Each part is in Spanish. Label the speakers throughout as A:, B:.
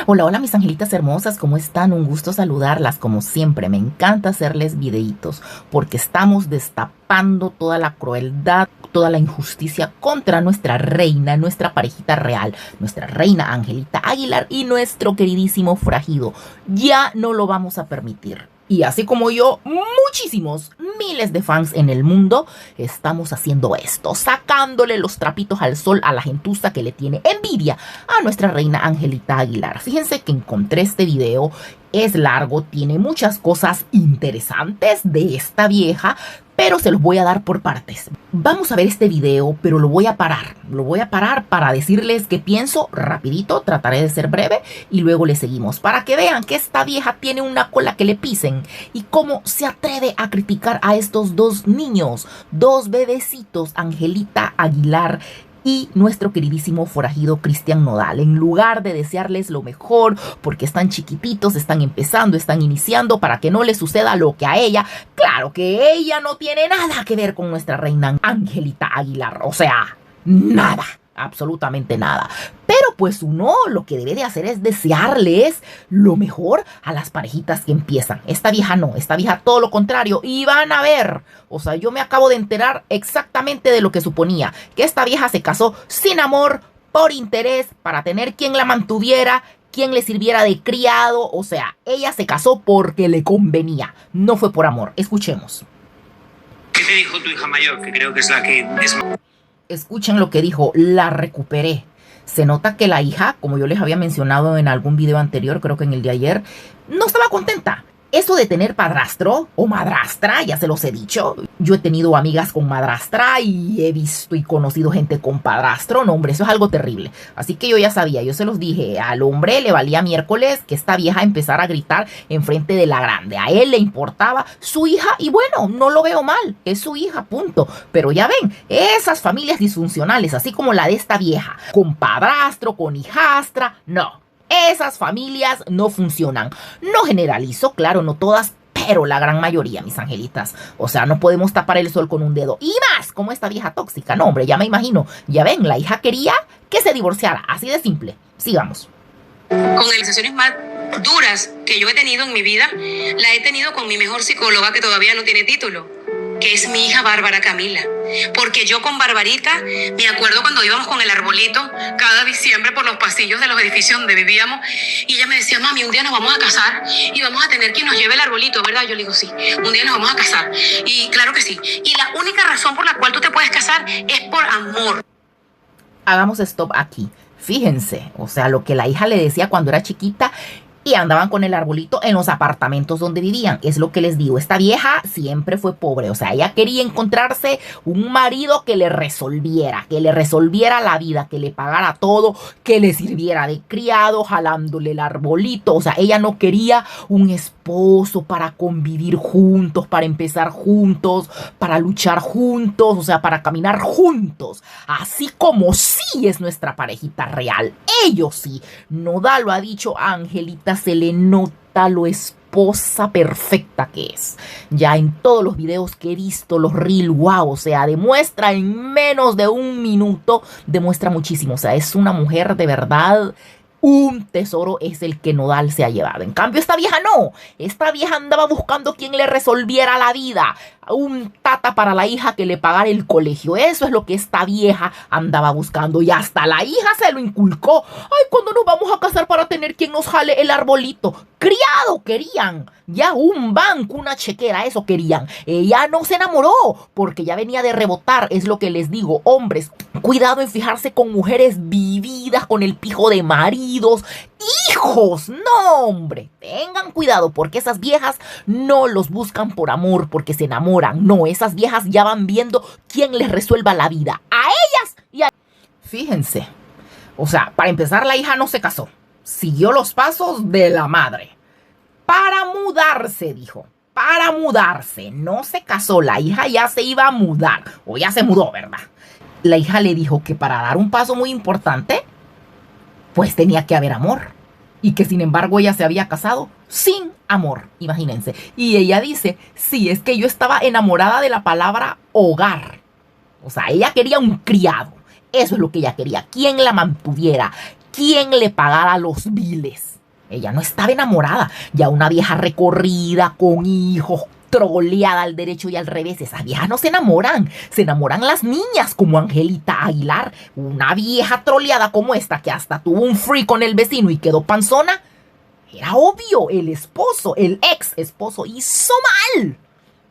A: Hola, hola mis angelitas hermosas, ¿cómo están? Un gusto saludarlas como siempre. Me encanta hacerles videitos porque estamos destapando toda la crueldad, toda la injusticia contra nuestra reina, nuestra parejita real, nuestra reina Angelita Aguilar y nuestro queridísimo Forajido. Ya no lo vamos a permitir. Y así como yo, muchísimos, miles de fans en el mundo estamos haciendo esto, sacándole los trapitos al sol a la gentuza que le tiene envidia a nuestra reina Angelita Aguilar. Fíjense que encontré este video, es largo, tiene muchas cosas interesantes de esta vieja, pero se los voy a dar por partes. Vamos a ver este video, pero lo voy a parar para decirles qué pienso rapidito, trataré de ser breve y luego le seguimos para que vean que esta vieja tiene una cola que le pisen y cómo se atreve a criticar a estos dos niños, dos bebecitos, Angelita Aguilar y nuestro queridísimo forajido Cristian Nodal, en lugar de desearles lo mejor porque están chiquititos, están empezando, están iniciando, para que no les suceda lo que a ella. Claro que ella no tiene nada que ver con nuestra reina Angelita Aguilar, o sea, nada, absolutamente nada. Pero pues uno lo que debe de hacer es desearles lo mejor a las parejitas que empiezan. Esta vieja no, esta vieja todo lo contrario. Y van a ver, o sea, yo me acabo de enterar exactamente de lo que suponía. Que esta vieja se casó sin amor, por interés, para tener quien la mantuviera, quien le sirviera de criado. O sea, ella se casó porque le convenía, no fue por amor. Escuchemos.
B: ¿Qué te dijo tu hija mayor? Que creo que es la que es...
A: Escuchen lo que dijo, la recuperé. Se nota que la hija, como yo les había mencionado en algún video anterior, creo que en el de ayer, no estaba contenta. Eso de tener padrastro o madrastra, ya se los he dicho. Yo he tenido amigas con madrastra y he visto y conocido gente con padrastro. No, hombre, eso es algo terrible. Así que yo ya sabía, yo se los dije. Al hombre le valía miércoles que esta vieja empezara a gritar enfrente de la grande. A él le importaba su hija y bueno, no lo veo mal. Es su hija, punto. Pero ya ven, esas familias disfuncionales, así como la de esta vieja, con padrastro, con hijastra, no. Esas familias no funcionan. No generalizo, claro, no todas, pero la gran mayoría, mis angelitas. O sea, no podemos tapar el sol con un dedo. Y más, como esta vieja tóxica. No, hombre, ya me imagino. Ya ven, la hija quería que se divorciara. Así de simple. Sigamos.
C: Con las sesiones más duras que yo he tenido en mi vida, la he tenido con mi mejor psicóloga, que todavía no tiene título, que es mi hija Bárbara Camila. Porque yo con Barbarita, me acuerdo cuando íbamos con el arbolito cada diciembre por los pasillos de los edificios donde vivíamos, y ella me decía, mami, un día nos vamos a casar y vamos a tener quien nos lleve el arbolito, ¿verdad? Yo le digo, sí, un día nos vamos a casar. Y claro que sí. Y la única razón por la cual tú te puedes casar es por amor.
A: Hagamos stop aquí. Fíjense, o sea, lo que la hija le decía cuando era chiquita, y andaban con el arbolito en los apartamentos donde vivían. Es lo que les digo, esta vieja siempre fue pobre. O sea, ella quería encontrarse un marido que le resolviera la vida, que le pagara todo, que le sirviera de criado, jalándole el arbolito. O sea, ella no quería un esposo para convivir juntos, para empezar juntos, para luchar juntos, o sea, para caminar juntos. Así como sí es nuestra parejita real. Ellos sí. Nodal lo ha dicho, Angelita se le nota lo esposa perfecta que es. Ya en todos los videos que he visto, los reel, wow, o sea, demuestra en menos de un minuto, demuestra muchísimo. O sea, es una mujer de verdad. Un tesoro es el que Nodal se ha llevado. En cambio, esta vieja no. Esta vieja andaba buscando quien le resolviera la vida. Un tata para la hija que le pagara el colegio. Eso es lo que esta vieja andaba buscando. Y hasta la hija se lo inculcó. Ay, ¿cuándo nos vamos a casar para tener quien nos jale el arbolito? Criado querían. Ya un banco, una chequera, eso querían. Ella no se enamoró porque ya venía de rebotar. Es lo que les digo, hombres. Cuidado en fijarse con mujeres vividas, con el pijo de maridos, hijos. No, hombre, tengan cuidado porque esas viejas no los buscan por amor, porque se enamoran. No, esas viejas ya van viendo quién les resuelva la vida. A ellas y a... Fíjense, o sea, para empezar, la hija no se casó. Siguió los pasos de la madre. Para mudarse, dijo. Para mudarse. No se casó, la hija ya se iba a mudar. O ya se mudó, ¿verdad? La hija le dijo que para dar un paso muy importante, pues tenía que haber amor. Y que sin embargo ella se había casado sin amor, imagínense. Y ella dice, sí, es que yo estaba enamorada de la palabra hogar. O sea, ella quería un criado. Eso es lo que ella quería. Quien la mantuviera, quien le pagara los biles. Ella no estaba enamorada, ya una vieja recorrida, con hijos, troleada al derecho y al revés. Esas viejas no se enamoran las niñas como Angelita Aguilar. Una vieja troleada como esta que hasta tuvo un free con el vecino y quedó panzona. Era obvio, el esposo, el ex esposo hizo mal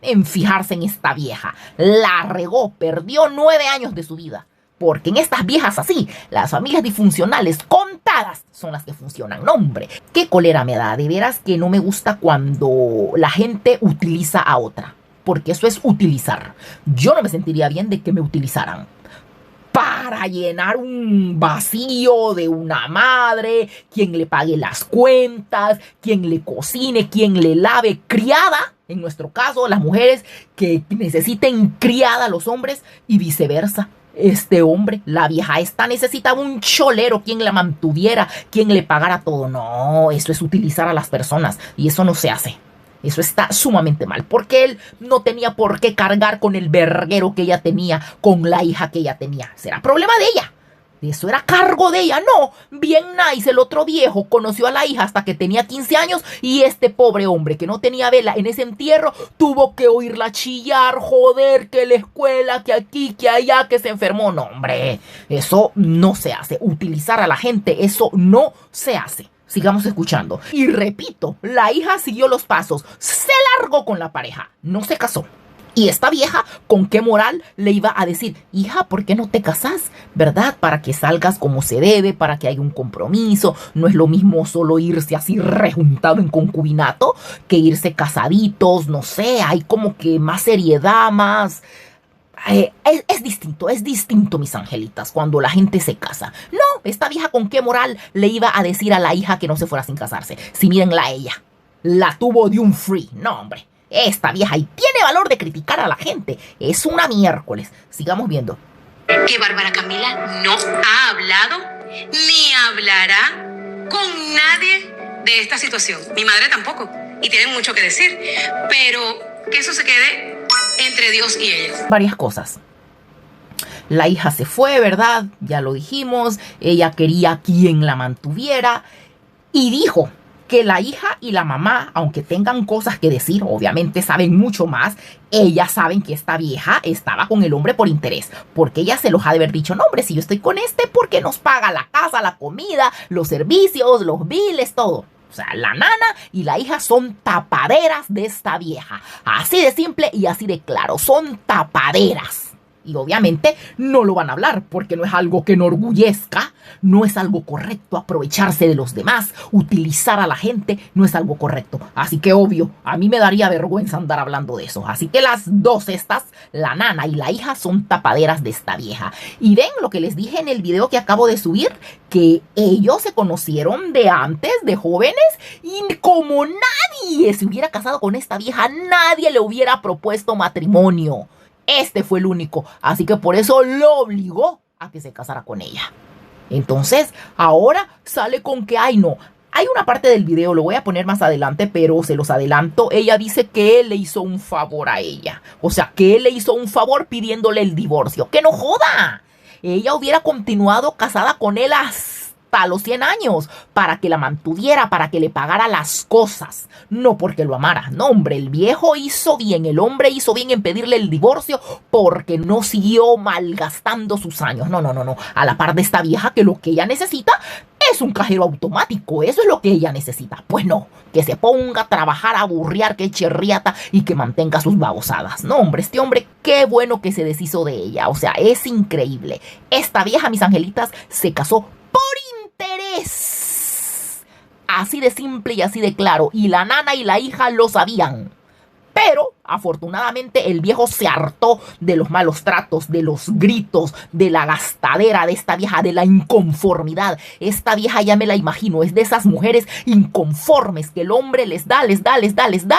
A: en fijarse en esta vieja. La regó, perdió 9 años de su vida. Porque en estas viejas así, las familias disfuncionales contadas son las que funcionan. No, hombre, qué cólera me da. De veras que no me gusta cuando la gente utiliza a otra. Porque eso es utilizar. Yo no me sentiría bien de que me utilizaran para llenar un vacío de una madre, quien le pague las cuentas, quien le cocine, quien le lave, criada. En nuestro caso, las mujeres que necesiten criada a los hombres y viceversa. Este hombre, la vieja esta, necesitaba un cholero, quien la mantuviera, quien le pagara todo. No, eso es utilizar a las personas y eso no se hace. Eso está sumamente mal, porque él no tenía por qué cargar con el verguero que ella tenía, con la hija que ella tenía. Será problema de ella. Eso era cargo de ella. No, bien nice, el otro viejo conoció a la hija hasta que tenía 15 años y este pobre hombre que no tenía vela en ese entierro tuvo que oírla chillar, joder, que la escuela, que aquí, que allá, que se enfermó. No, hombre, eso no se hace. Utilizar a la gente, eso no se hace. Sigamos escuchando. Y repito, la hija siguió los pasos, se largó con la pareja, no se casó. Y esta vieja, ¿con qué moral le iba a decir? Hija, ¿por qué no te casas? ¿Verdad? Para que salgas como se debe, para que haya un compromiso. No es lo mismo solo irse así rejuntado en concubinato que irse casaditos, no sé, hay como que más seriedad, más... Es distinto, mis angelitas, cuando la gente se casa. No, esta vieja, ¿con qué moral le iba a decir a la hija que no se fuera sin casarse? Si mírenla a ella, la tuvo de un free. No, hombre. Esta vieja y tiene valor de criticar a la gente. Es una miércoles. Sigamos viendo.
C: Que Bárbara Camila no ha hablado ni hablará con nadie de esta situación. Mi madre tampoco. Y tienen mucho que decir. Pero que eso se quede entre Dios y ella.
A: Varias cosas. La hija se fue, ¿verdad? Ya lo dijimos. Ella quería quien la mantuviera. Y dijo que la hija y la mamá, aunque tengan cosas que decir, obviamente saben mucho más, ellas saben que esta vieja estaba con el hombre por interés, porque ella se los ha de haber dicho, no, hombre, si yo estoy con este, porque nos paga la casa, la comida, los servicios, los biles, todo. O sea, la nana y la hija son tapaderas de esta vieja. Así de simple y así de claro, son tapaderas. Y obviamente no lo van a hablar porque no es algo que enorgullezca, no es algo correcto aprovecharse de los demás, utilizar a la gente, no es algo correcto. Así que obvio, a mí me daría vergüenza andar hablando de eso. Así que las dos estas, la nana y la hija, son tapaderas de esta vieja. Y ven lo que les dije en el video que acabo de subir, que ellos se conocieron de antes, de jóvenes, y como nadie se hubiera casado con esta vieja, nadie le hubiera propuesto matrimonio. Este fue el único, así que por eso lo obligó a que se casara con ella. Entonces, ahora sale con que, ay no, hay una parte del video, lo voy a poner más adelante, pero se los adelanto, ella dice que él le hizo un favor a ella. O sea, que él le hizo un favor pidiéndole el divorcio. ¡Que no joda! Ella hubiera continuado casada con él hasta los 100 años, para que la mantuviera, para que le pagara las cosas, no porque lo amara. No, hombre, el viejo hizo bien, el hombre hizo bien en pedirle el divorcio porque no siguió malgastando sus años. No, a la par de esta vieja que lo que ella necesita es un cajero automático, eso es lo que ella necesita. Pues no, que se ponga a trabajar, a burrear, que eche riata y que mantenga sus babosadas. No, hombre, este hombre, qué bueno que se deshizo de ella, o sea, es increíble. Esta vieja, mis angelitas, se casó por interés. Así de simple y así de claro. Y la nana y la hija lo sabían. Pero, afortunadamente, el viejo se hartó de los malos tratos, de los gritos, de la gastadera de esta vieja, de la inconformidad. Esta vieja ya me la imagino, es de esas mujeres inconformes que el hombre les da,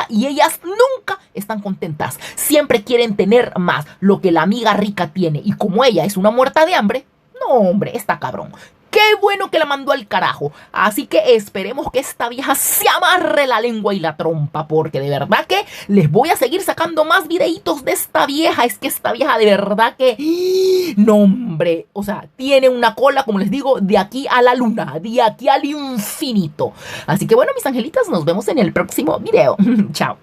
A: y ellas nunca están contentas. Siempre quieren tener más, lo que la amiga rica tiene. Y como ella es una muerta de hambre, no, hombre, está cabrón. ¡Qué bueno que la mandó al carajo. Así que esperemos que esta vieja se amarre la lengua y la trompa, porque de verdad que les voy a seguir sacando más videitos de esta vieja. Es que esta vieja de verdad que... No, hombre, o sea, tiene una cola, como les digo, de aquí a la luna, de aquí al infinito. Así que bueno, mis angelitas, nos vemos en el próximo video. Chao.